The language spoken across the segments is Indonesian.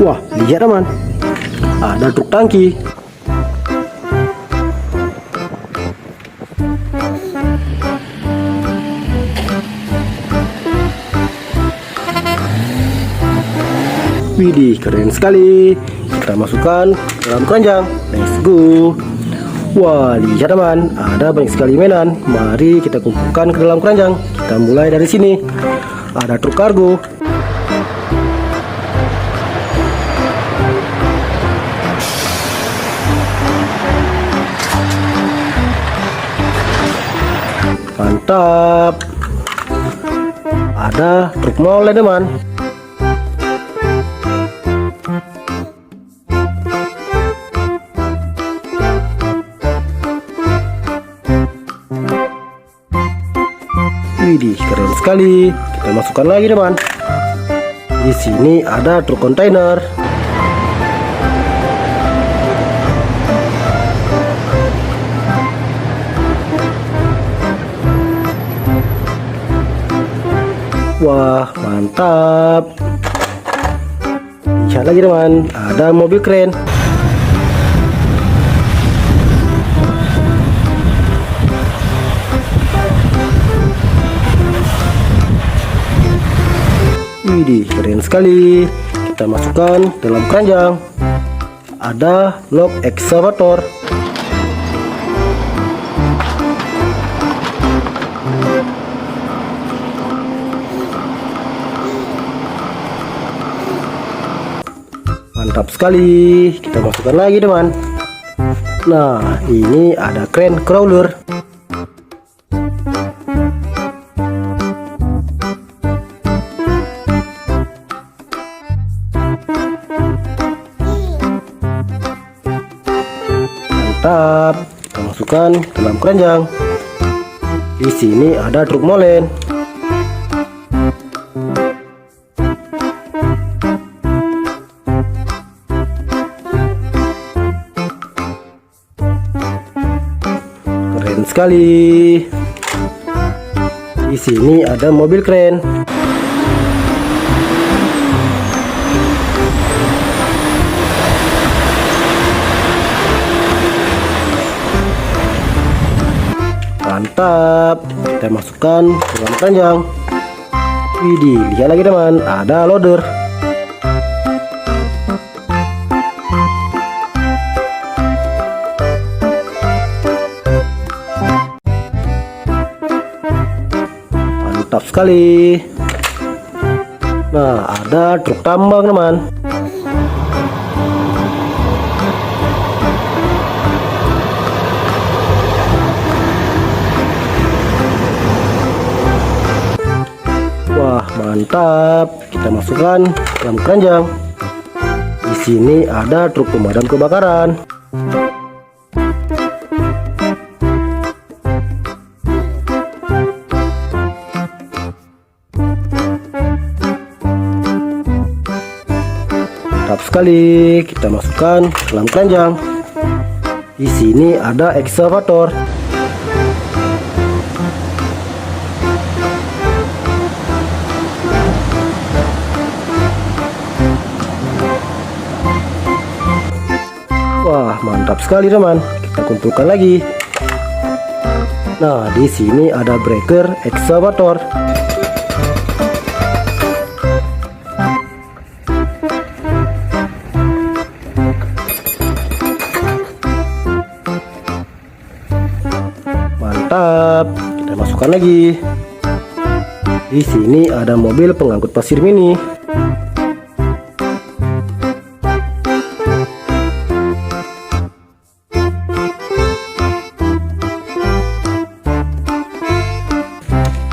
Wah, lihat teman, ada truk tangki. Widih, keren sekali. Kita masukkan dalam keranjang. Let's go. Wah, lihat teman, ada banyak sekali mainan. Mari kita kumpulkan ke dalam keranjang. Kita mulai dari sini. Ada truk kargo. Mantap. Ada truk molen teman. Widih, keren sekali. Kita masukkan lagi teman. Di sini ada truk kontainer. Wah, mantap. Lihat lagi teman, ada mobil keren. Widih, keren sekali. Kita masukkan dalam keranjang. Ada log excavator. Mantap sekali. Kita masukkan lagi teman. Nah, ini ada crane crawler. Mantap. Kita masukkan dalam keranjang. Di sini ada truk molen. Keren sekali. Di sini ada mobil keren. Mantap. Kita masukkan ke dalam keranjang. Widih, lihat lagi teman, ada loader. Mantap sekali. Nah, ada truk tambang teman. Wah, mantap. Kita masukkan dalam keranjang. Di sini ada truk pemadam kebakaran. Mantap sekali. Kita masukkan dalam keranjang. Di sini ada excavator. Wah, mantap sekali teman. Kita kumpulkan lagi. Nah, di sini ada breaker excavator. Mantap. Kita masukkan lagi. Di sini ada mobil pengangkut pasir mini.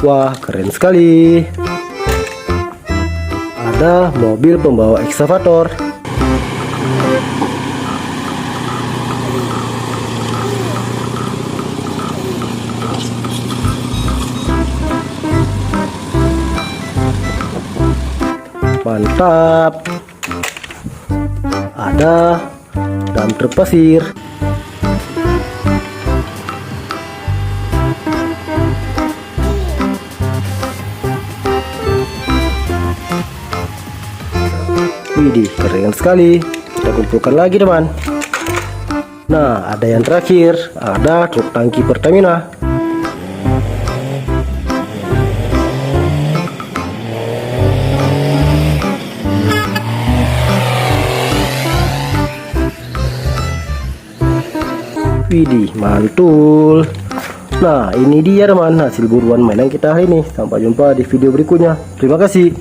Wah, keren sekali. Ada mobil pembawa ekskavator. Mantap. Ada dump truk pasir. Widih, keren sekali. Kita kumpulkan lagi teman. Nah, ada yang terakhir, ada truk tangki Pertamina. Widih, mantul. Nah, ini dia teman hasil buruan mainan kita hari ini. Sampai jumpa di video berikutnya. Terima kasih.